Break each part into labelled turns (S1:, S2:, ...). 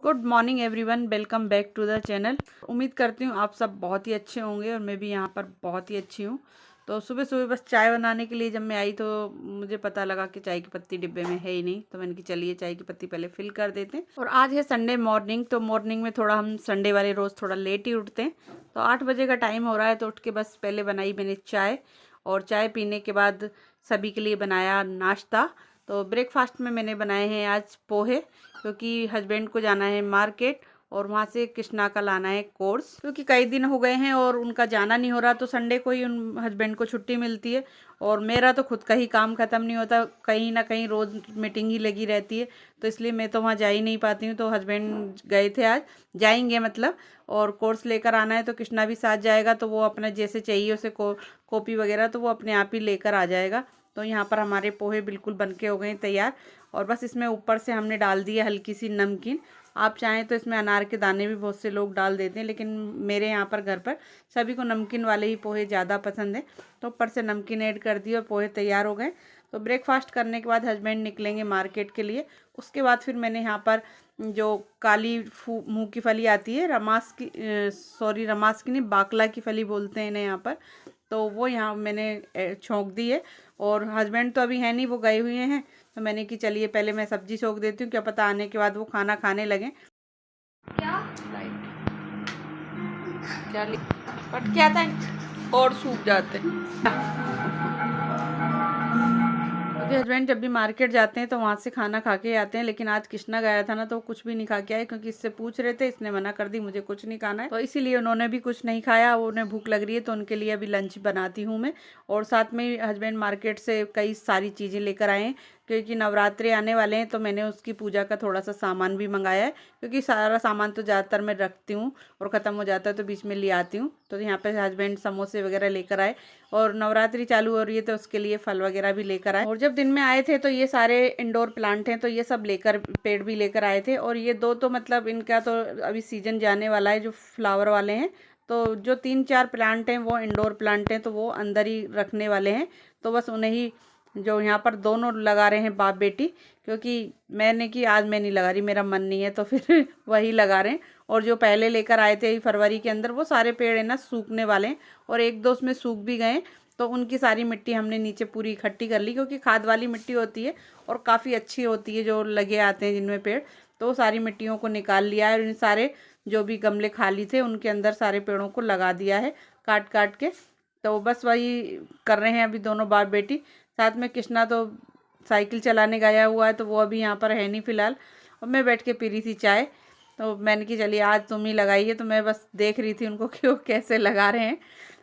S1: Good morning everyone, welcome back to the channel. उम्मीद करती हूँ आप सब बहुत ही अच्छे होंगे और मैं भी यहाँ पर बहुत ही अच्छी हूँ। तो सुबह सुबह बस चाय बनाने के लिए जब मैं आई तो मुझे पता लगा कि चाय की पत्ती डिब्बे में है ही नहीं, तो मैंने कि चलिए चाय की पत्ती पहले फिल कर देते हैं। और आज है संडे मॉर्निंग, तो मॉर्निंग में थोड़ा हम संडे वाले रोज़ थोड़ा लेट ही उठते हैं। तो 8 बजे का टाइम हो रहा है, तो उठ के बस पहले बनाई मैंने चाय, और चाय पीने के बाद सभी के लिए बनाया नाश्ता। तो ब्रेकफास्ट में मैंने बनाए हैं आज पोहे, क्योंकि हस्बैंड को जाना है मार्केट और वहाँ से कृष्णा का लाना है कोर्स, क्योंकि कई दिन हो गए हैं और उनका जाना नहीं हो रहा, तो संडे को ही उन हस्बैंड को छुट्टी मिलती है। और मेरा तो खुद का ही काम ख़त्म नहीं होता, कहीं ना कहीं रोज़ मीटिंग ही लगी रहती है, तो इसलिए मैं तो वहाँ जा ही नहीं पाती हूँ। तो हस्बैंड गए थे, आज जाएंगे मतलब, और कोर्स लेकर आना है, तो कृष्णा भी साथ जाएगा, तो वो अपना जैसे चाहिए उसे कॉपी वगैरह तो वो अपने आप ही लेकर आ जाएगा। तो यहाँ पर हमारे पोहे बिल्कुल बनके हो गए तैयार, और बस इसमें ऊपर से हमने डाल दिया हल्की सी नमकीन। आप चाहें तो इसमें अनार के दाने भी बहुत से लोग डाल देते हैं, लेकिन मेरे यहाँ पर घर पर सभी को नमकीन वाले ही पोहे ज़्यादा पसंद है, तो ऊपर से नमकीन ऐड कर दी और पोहे तैयार हो गए। तो ब्रेकफास्ट करने के बाद हस्बैंड निकलेंगे मार्केट के लिए। उसके बाद फिर मैंने यहाँ पर जो काली मूंग की फली आती है, रमास की नहीं, बाकला की फली बोलते हैं इन्हें यहाँ पर, तो वो यहाँ मैंने छोंक दी है। और हस्बैंड तो अभी है नहीं, वो गए हुए हैं, तो मैंने कि चलिए पहले मैं सब्जी छोंक देती हूँ, क्या पता आने के बाद वो खाना खाने लगे। क्या लाइट क्या बट क्या था और सूख जाते क्योंकि हस्बैंड जब भी मार्केट जाते हैं तो वहाँ से खाना खा के आते हैं, लेकिन आज कृष्णा गया था ना, तो कुछ भी नहीं खा के आए, क्योंकि इससे पूछ रहे थे, इसने मना कर दी मुझे कुछ नहीं खाना है, तो इसीलिए उन्होंने भी कुछ नहीं खाया। उन्हें भूख लग रही है तो उनके लिए अभी लंच बनाती हूँ मैं। और साथ में हस्बैंड मार्केट से कई सारी चीज़ें लेकर आए हैं, क्योंकि नवरात्रि आने वाले हैं, तो मैंने उसकी पूजा का थोड़ा सा सामान भी मंगाया है, क्योंकि सारा सामान तो ज़्यादातर मैं रखती हूँ और ख़त्म हो जाता है तो बीच में ले आती हूँ। तो यहाँ पे हस्बैंड समोसे वगैरह लेकर आए, और नवरात्रि चालू हो रही है तो उसके लिए फल वगैरह भी लेकर आए। और जब दिन में आए थे तो ये सारे इंडोर प्लांट हैं, तो ये सब लेकर, पेड़ भी लेकर आए थे। और ये दो तो मतलब इनका तो अभी सीजन जाने वाला है, जो फ्लावर वाले हैं। तो जो 3-4 प्लांट हैं वो इंडोर प्लांट हैं, तो वो अंदर ही रखने वाले हैं, तो बस उन्हें ही जो यहाँ पर दोनों लगा रहे हैं बाप बेटी, क्योंकि मैंने कि आज मैं नहीं लगा रही, मेरा मन नहीं है, तो फिर वही लगा रहे हैं। और जो पहले लेकर आए थे फरवरी के अंदर, वो सारे पेड़ है ना सूखने वाले हैं, और एक दो उसमें सूख भी गए, तो उनकी सारी मिट्टी हमने नीचे पूरी इकट्ठी कर ली, क्योंकि खाद वाली मिट्टी होती है और काफ़ी अच्छी होती है जो लगे आते हैं जिनमें पेड़। तो सारी मिट्टियों को निकाल लिया है, और इन सारे जो भी गमले खाली थे उनके अंदर सारे पेड़ों को लगा दिया है काट काट के। तो बस वही कर रहे हैं अभी दोनों बाप बेटी। साथ में कृष्णा तो साइकिल चलाने गया हुआ है, तो वो अभी यहाँ पर है नहीं फ़िलहाल, और मैं बैठ के पी रही थी चाय। तो मैंने कि चलिए आज तुम ही लगाइए, तो मैं बस देख रही थी उनको कि वो कैसे लगा रहे हैं,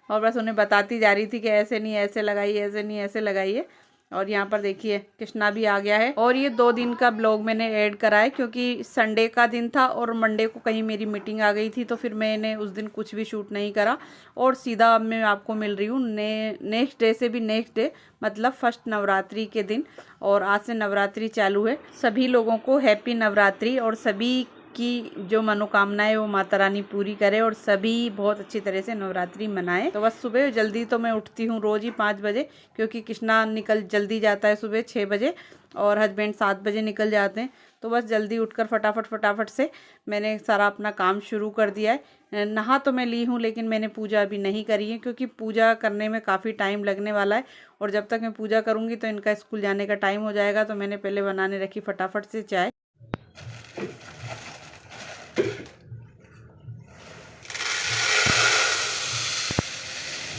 S1: और बस उन्हें बताती जा रही थी कि ऐसे नहीं ऐसे लगाइए, ऐसे नहीं ऐसे लगाइए। और यहाँ पर देखिए कृष्णा भी आ गया है। और ये 2 दिन का ब्लॉग मैंने ऐड करा है, क्योंकि संडे का दिन था और मंडे को कहीं मेरी मीटिंग आ गई थी, तो फिर मैंने उस दिन कुछ भी शूट नहीं करा, और सीधा अब मैं आपको मिल रही हूँ नेक्स्ट डे से भी नेक्स्ट डे, मतलब फर्स्ट नवरात्रि के दिन। और आज से नवरात्रि चालू है। सभी लोगों को हैप्पी नवरात्रि, और सभी की जो मनोकामनाएं वो माता रानी पूरी करे, और सभी बहुत अच्छी तरह से नवरात्रि मनाएं। तो बस सुबह जल्दी तो मैं उठती हूँ रोज़ ही 5 बजे, क्योंकि कृष्णा निकल जल्दी जाता है सुबह 6 बजे, और हस्बैंड 7 बजे निकल जाते हैं। तो बस जल्दी उठकर फटाफट से मैंने सारा अपना काम शुरू कर दिया है। नहा तो मैं ली हूँ, लेकिन मैंने पूजा अभी नहीं करी है, क्योंकि पूजा करने में काफ़ी टाइम लगने वाला है, और जब तक मैं पूजा करूँगी तो इनका स्कूल जाने का टाइम हो जाएगा। तो मैंने पहले बनाने रखी फटाफट से चाय।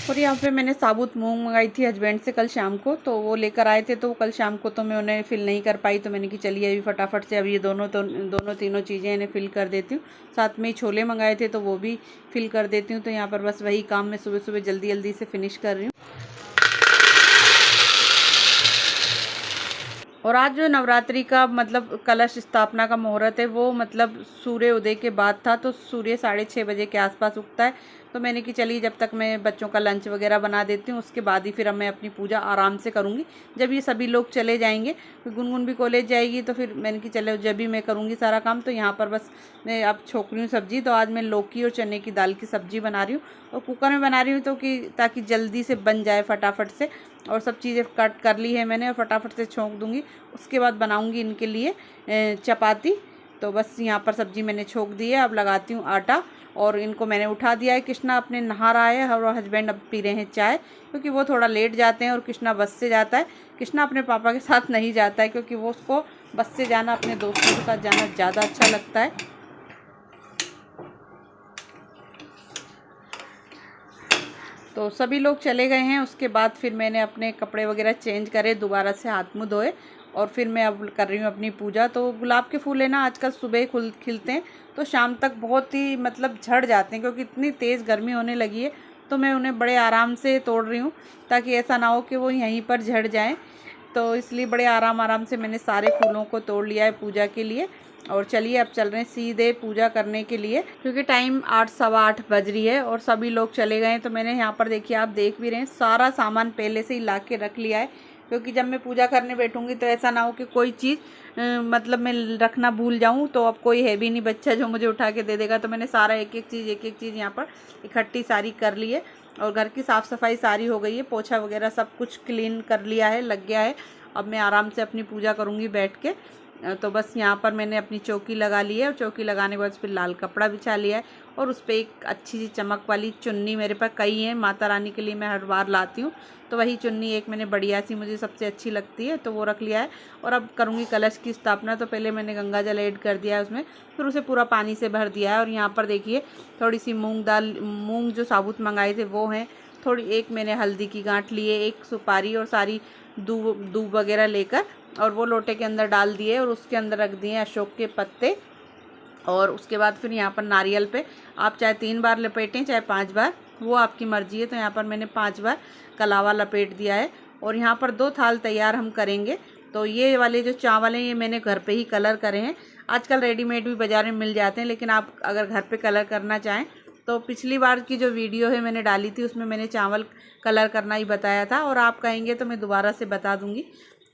S1: और यहाँ पे मैंने साबुत मूंग मंगाई थी हस्बैंड से कल शाम को, तो वो लेकर आए थे, तो कल शाम को तो मैं उन्हें फिल नहीं कर पाई, तो मैंने कि चलिए अभी फटाफट से अभी ये दोनों तीनों चीज़ें इन्हें फिल कर देती हूँ। साथ में छोले मंगाए थे तो वो भी फिल कर देती हूँ। तो यहाँ पर बस वही काम मैं सुबह सुबह जल्दी जल्दी से फिनिश कर रही हूँ। और आज जो नवरात्रि का मतलब कलश स्थापना का मुहूर्त है, वो मतलब सूर्य उदय के बाद था, तो सूर्य 6:30 बजे के आसपास उगता है। तो मैंने कि चलिए जब तक मैं बच्चों का लंच वगैरह बना देती हूँ, उसके बाद ही फिर अब मैं अपनी पूजा आराम से करूँगी, जब ये सभी लोग चले जाएंगे। फिर गुनगुन भी कॉलेज जाएगी, तो फिर मैंने कि चलो जब भी मैं करूँगी सारा काम। तो यहाँ पर बस मैं अब छोंक रही हूँ सब्ज़ी। तो आज मैं लौकी और चने की दाल की सब्ज़ी बना रही हूँ, और कुकर में बना रही हूँ, तो कि ताकि जल्दी से बन जाए फटाफट से। और सब चीज़ें कट कर ली है मैंने, और फटाफट से छोंक दूँगी। उसके बाद बनाऊँगी इनके लिए चपाती। तो बस यहाँ पर सब्जी मैंने छोंक दी है। अब लगाती हूँ आटा और इनको मैंने उठा दिया है। कृष्णा अपने नहा रहा है और हस्बैंड अब पी रहे हैं चाय, क्योंकि वो थोड़ा लेट जाते हैं और कृष्णा बस से जाता है। कृष्णा अपने पापा के साथ नहीं जाता है, क्योंकि वो उसको बस से जाना, अपने दोस्तों के साथ जाना ज़्यादा अच्छा लगता है। तो सभी लोग चले गए हैं। उसके बाद फिर मैंने अपने कपड़े वगैरह चेंज करे, दोबारा से हाथ मुँह धोए और फिर मैं अब कर रही हूँ अपनी पूजा। तो गुलाब के फूल है ना, आजकल सुबह खिलते हैं तो शाम तक बहुत ही मतलब झड़ जाते हैं, क्योंकि इतनी तेज़ गर्मी होने लगी है। तो मैं उन्हें बड़े आराम से तोड़ रही हूँ, ताकि ऐसा ना हो कि वो यहीं पर झड़ जाएँ। तो इसलिए बड़े आराम से मैंने सारे फूलों को तोड़ लिया है पूजा के लिए। और चलिए अब चल रहे हैं सीधे पूजा करने के लिए, क्योंकि टाइम 8 सवा 8 बज रही है और सभी लोग चले गए हैं। तो मैंने यहाँ पर देखिए, आप देख भी रहे हैं, सारा सामान पहले से ही ला के रख लिया है, क्योंकि जब मैं पूजा करने बैठूंगी तो ऐसा ना हो कि कोई चीज़ मतलब मैं रखना भूल जाऊं। तो अब कोई है भी नहीं बच्चा जो मुझे उठा के दे देगा। तो मैंने सारा एक एक चीज़ यहाँ पर इकट्ठी सारी कर ली है। और घर की साफ़ सफाई सारी हो गई है, पोछा वगैरह सब कुछ क्लीन कर लिया है, लग गया है। अब मैं आराम से अपनी पूजा करूँगी बैठ के। तो बस यहाँ पर मैंने अपनी चौकी लगा ली है और चौकी लगाने के बाद फिर लाल कपड़ा बिछा लिया है और उस पर एक अच्छी सी चमक वाली चुन्नी, मेरे पास कई हैं, माता रानी के लिए मैं हर बार लाती हूँ, तो वही चुन्नी एक मैंने बढ़िया सी, मुझे सबसे अच्छी लगती है, तो वो रख लिया है। और अब करूँगी कलश की स्थापना। तो पहले मैंने गंगा जल ऐड कर दिया है उसमें, फिर उसे पूरा पानी से भर दिया है। और यहाँ पर देखिए थोड़ी सी मूँग जो साबुत मंगाए थे वो हैं, थोड़ी एक मैंने हल्दी की गांठ लिए, एक सुपारी और सारी दूब वगैरह लेकर और वो लोटे के अंदर डाल दिए और उसके अंदर रख दिए अशोक के पत्ते। और उसके बाद फिर यहाँ पर नारियल पे आप चाहे 3 बार लपेटें चाहे 5 बार, वो आपकी मर्जी है। तो यहाँ पर मैंने 5 बार कलावा लपेट दिया है। और यहाँ पर 2 थाल तैयार हम करेंगे। तो ये वाले जो चावल हैं ये मैंने घर पे ही कलर करे हैं। आजकल रेडीमेड भी बाज़ार में मिल जाते हैं, लेकिन आप अगर घर पे कलर करना चाहें तो पिछली बार की जो वीडियो है मैंने डाली थी उसमें मैंने चावल कलर करना ही बताया था, और आप कहेंगे तो मैं दोबारा से बता दूंगी।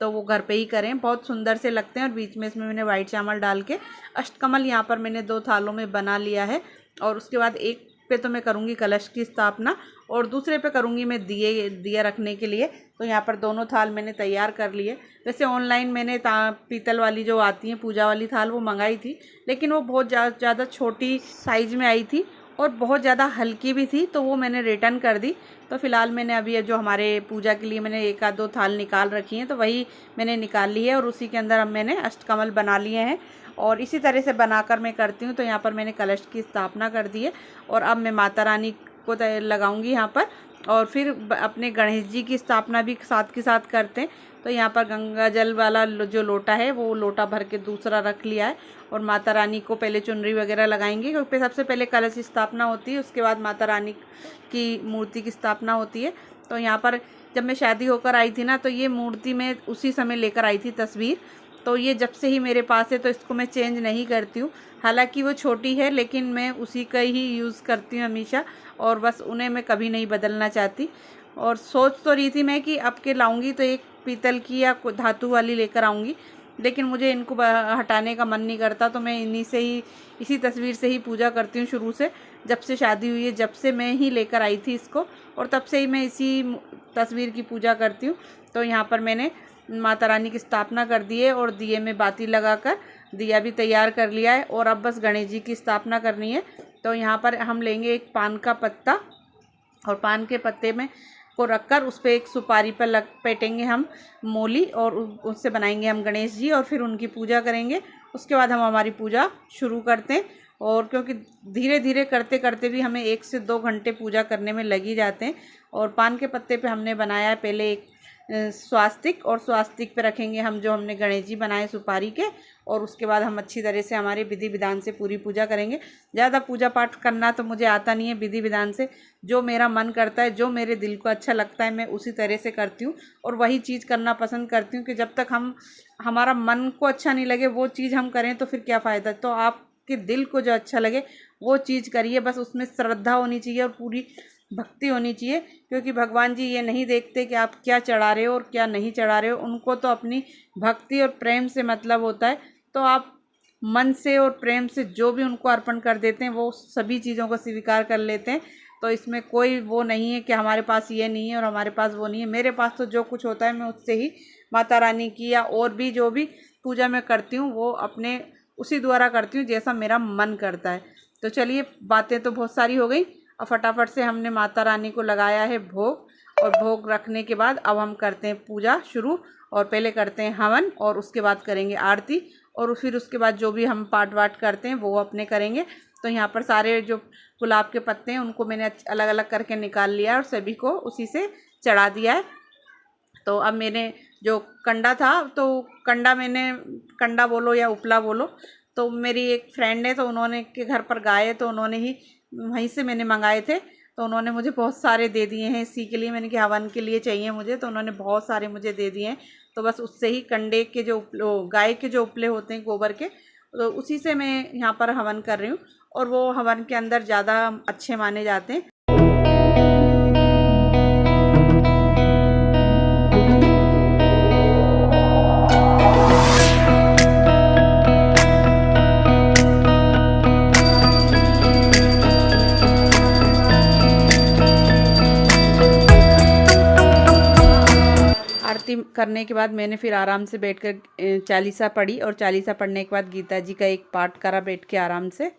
S1: तो वो घर पे ही करें, बहुत सुंदर से लगते हैं। और बीच में इसमें मैंने वाइट चावल डाल के अष्टकमल यहाँ पर मैंने 2 थालों में बना लिया है। और उसके बाद एक पे तो मैं करूँगी कलश की स्थापना और दूसरे पे करूँगी मैं दिया रखने के लिए। तो यहाँ पर दोनों थाल मैंने तैयार कर लिए। वैसे ऑनलाइन मैंने पीतल वाली जो आती हैं पूजा वाली थाल वो मंगाई थी, लेकिन वो बहुत ज़्यादा छोटी साइज़ में आई थी और बहुत ज़्यादा हल्की भी थी, तो वो मैंने रिटर्न कर दी। तो फ़िलहाल मैंने अभी जो हमारे पूजा के लिए मैंने 1 आध 2 थाल निकाल रखी हैं, तो वही मैंने निकाल ली है और उसी के अंदर अब मैंने अष्टकमल बना लिए हैं। और इसी तरह से बनाकर मैं करती हूँ। तो यहाँ पर मैंने कलश की स्थापना कर दी है और अब मैं माता रानी को लगाऊंगी यहाँ पर, और फिर अपने गणेश जी की स्थापना भी साथ के साथ करते हैं। तो यहाँ पर गंगा जल वाला जो लोटा है वो लोटा भर के दूसरा रख लिया है और माता रानी को पहले चुनरी वगैरह लगाएंगे, क्योंकि सबसे पहले कलश की स्थापना होती है, उसके बाद माता रानी की मूर्ति की स्थापना होती है। तो यहाँ पर जब मैं शादी होकर आई थी ना, तो ये मूर्ति मैं उसी समय लेकर आई थी तस्वीर। तो ये जब से ही मेरे पास है, तो इसको मैं चेंज नहीं करती हूँ। हालांकि वो छोटी है, लेकिन मैं उसी का ही यूज़ करती हूँ हमेशा, और बस उन्हें मैं कभी नहीं बदलना चाहती। और सोच तो रही थी मैं कि अब के लाऊंगी तो एक पीतल की या धातु वाली लेकर आऊँगी, लेकिन मुझे इनको हटाने का मन नहीं करता। तो मैं इसी तस्वीर से ही पूजा करती हूँ शुरू से, जब से शादी हुई है, जब से मैं ही लेकर आई थी इसको, और तब से ही मैं इसी तस्वीर की पूजा करती हूँ। तो यहाँ पर मैंने माता रानी की स्थापना कर दी है और दिए में बाती लगाकर दिया भी तैयार कर लिया है। और अब बस गणेश जी की स्थापना करनी है। तो यहाँ पर हम लेंगे एक पान का पत्ता और पान के पत्ते में को रखकर उस पर एक सुपारी पर लपेटेंगे हम मोली, और उससे बनाएंगे हम गणेश जी और फिर उनकी पूजा करेंगे। उसके बाद हम हमारी पूजा शुरू करते हैं। और क्योंकि धीरे धीरे करते करते भी हमें 1 से 2 घंटे पूजा करने में लग ही जाते हैं। और पान के पत्ते पे हमने बनाया है पहले एक स्वास्तिक, और स्वास्तिक पे रखेंगे हम जो हमने गणेश जी बनाए सुपारी के, और उसके बाद हम अच्छी तरह से हमारे विधि विधान से पूरी पूजा करेंगे। ज़्यादा पूजा पाठ करना तो मुझे आता नहीं है, विधि विधान से जो मेरा मन करता है, जो मेरे दिल को अच्छा लगता है, मैं उसी तरह से करती हूँ और वही चीज़ करना पसंद करती हूँ। कि जब तक हमारा मन को अच्छा नहीं लगे वो चीज़ हम करें तो फिर क्या फ़ायदा। तो आपके दिल को जो अच्छा लगे वो चीज़ करिए, बस उसमें श्रद्धा होनी चाहिए और पूरी भक्ति होनी चाहिए। क्योंकि भगवान जी ये नहीं देखते कि आप क्या चढ़ा रहे हो और क्या नहीं चढ़ा रहे हो, उनको तो अपनी भक्ति और प्रेम से मतलब होता है। तो आप मन से और प्रेम से जो भी उनको अर्पण कर देते हैं वो सभी चीज़ों को स्वीकार कर लेते हैं। तो इसमें कोई वो नहीं है कि हमारे पास ये नहीं है और हमारे पास वो नहीं है। मेरे पास तो जो कुछ होता है मैं उससे ही माता रानी की या और भी जो भी पूजा मैं करती हूँ वो अपने उसी द्वारा करती हूँ जैसा मेरा मन करता है। तो चलिए, बातें तो बहुत सारी हो गई, अब फटाफट से हमने माता रानी को लगाया है भोग, और भोग रखने के बाद अब हम करते हैं पूजा शुरू। और पहले करते हैं हवन और उसके बाद करेंगे आरती, और फिर उसके बाद जो भी हम पाठ वाट करते हैं वो अपने करेंगे। तो यहाँ पर सारे जो गुलाब के पत्ते हैं उनको मैंने अलग अलग करके निकाल लिया है और सभी को उसी से चढ़ा दिया है। तो अब मैंने जो कंडा था, तो कंडा बोलो या उपला बोलो, तो मेरी एक फ्रेंड है, तो उन्होंने के घर पर गाय है, तो उन्होंने ही वहीं से मैंने मंगाए थे, तो उन्होंने मुझे बहुत सारे दे दिए हैं इसी के लिए। मैंने कि हवन के लिए चाहिए मुझे, तो उन्होंने बहुत सारे मुझे दे दिए हैं। तो बस उससे ही कंडे के जो गाय के जो उपले होते हैं गोबर के, तो उसी से मैं यहाँ पर हवन कर रही हूँ, और वो हवन के अंदर ज़्यादा अच्छे माने जाते हैं। आरती करने के बाद मैंने फिर आराम से बैठकर चालीसा पढ़ी, और चालीसा पढ़ने के बाद गीता जी का एक पाठ करा बैठ के आराम से।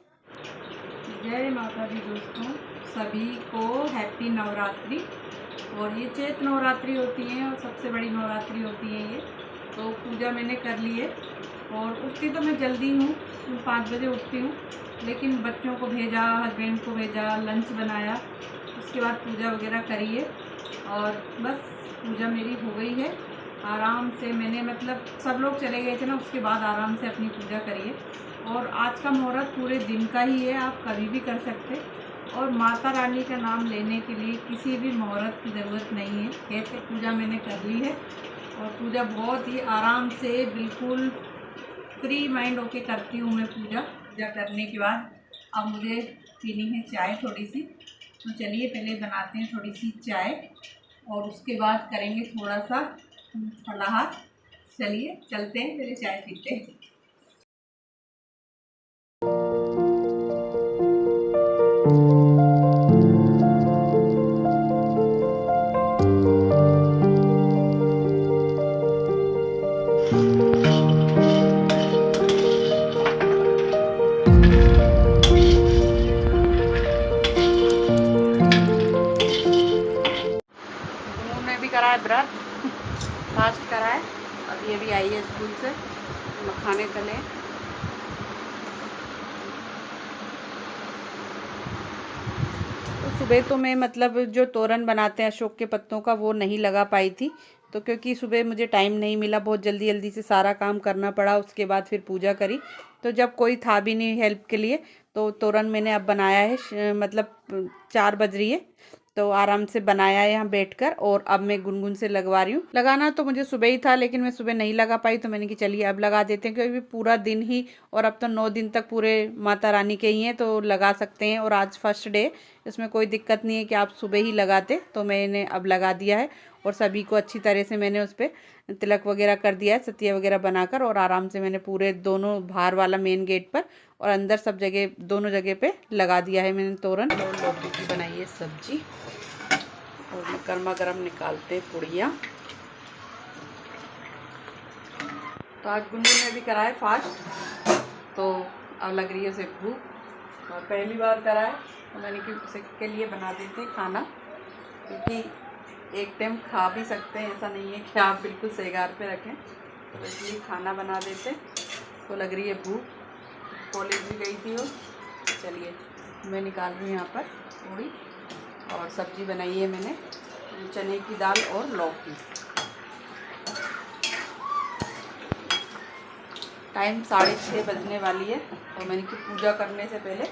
S1: जय माता दी दोस्तों, सभी को हैप्पी नवरात्रि। और ये चैत नवरात्रि होती है और सबसे बड़ी नवरात्रि होती है ये। तो पूजा मैंने कर ली है, और उठती तो मैं जल्दी हूँ, 5 बजे उठती हूँ, लेकिन बच्चों को भेजा, हस्बैंड को भेजा, लंच बनाया, उसके बाद पूजा वगैरह करी है, और बस पूजा मेरी हो गई है। आराम से मैंने मतलब सब लोग चले गए थे ना, उसके बाद आराम से अपनी पूजा करिए। और आज का मुहूर्त पूरे दिन का ही है, आप कभी भी कर सकते। और माता रानी का नाम लेने के लिए किसी भी मुहूर्त की ज़रूरत नहीं है। कैसे पूजा मैंने कर ली है, और पूजा बहुत ही आराम से बिल्कुल फ्री माइंड होके करती हूँ मैं पूजा। पूजा करने के बाद अब मुझे पीनी है चाय थोड़ी सी, तो चलिए पहले बनाते हैं थोड़ी सी चाय, और उसके बाद करेंगे थोड़ा सा फलाहार। चलिए चलते हैं, पहले चाय पीते हैं। करा है व्रत, फास्ट करा है, अब ये भी आई है स्कूल से, मखाने तले। तो सुबह तो मैं मतलब जो तोरण बनाते हैं अशोक के पत्तों का वो नहीं लगा पाई थी, तो क्योंकि सुबह मुझे टाइम नहीं मिला, बहुत जल्दी जल्दी से सारा काम करना पड़ा। उसके बाद फिर पूजा करी, तो जब कोई था भी नहीं हेल्प के लिए, तो तोरण मैंने अब बनाया है, मतलब 4 बज रही है, तो आराम से बनाया है यहाँ बैठकर। और अब मैं गुनगुन से लगवा रही हूँ। लगाना तो मुझे सुबह ही था, लेकिन मैं सुबह नहीं लगा पाई, तो मैंने कि चलिए अब लगा देते हैं, क्योंकि पूरा दिन ही, और अब तो 9 दिन तक पूरे माता रानी के ही हैं, तो लगा सकते हैं। और आज फर्स्ट डे, इसमें कोई दिक्कत नहीं है कि आप सुबह ही लगाते, तो मैंने अब लगा दिया है। और सभी को अच्छी तरह से मैंने उस पर तिलक वगैरह कर दिया है, सतिया वगैरह बनाकर, और आराम से मैंने पूरे दोनों बाहर वाला मेन गेट पर और अंदर सब जगह, दोनों जगह पे लगा दिया है मैंने तोरण। और लौकी की बनाई है सब्जी, और गर्मा गर्म निकालते पुड़िया। तो आज गुनगुन ने भी कराए फास्ट, तो अब लग रही है उसे भूख, और पहली बार कराए, तो मैंने कि उसे के लिए बना देते हैं खाना, क्योंकि एक टाइम खा भी सकते हैं, ऐसा नहीं है कि आप बिल्कुल सेगार पे रखें, तो इसलिए खाना बना देते। तो लग रही है भूख, कॉलेज भी गई थी वो। चलिए मैं निकाल रही हूँ यहाँ पर पूड़ी, और सब्जी बनाई है मैंने चने की दाल और लौकी। टाइम 6:30 बजने वाली है, तो मैंने कि पूजा करने से पहले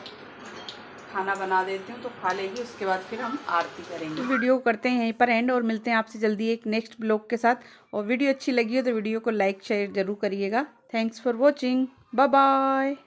S1: खाना बना देती हूँ, तो खा लेगी, उसके बाद फिर हम आरती करेंगे। तो वीडियो करते हैं यहीं पर एंड, और मिलते हैं आपसे जल्दी एक नेक्स्ट ब्लॉग के साथ। और वीडियो अच्छी लगी हो तो वीडियो को लाइक शेयर ज़रूर करिएगा। Thanks for watching, bye bye.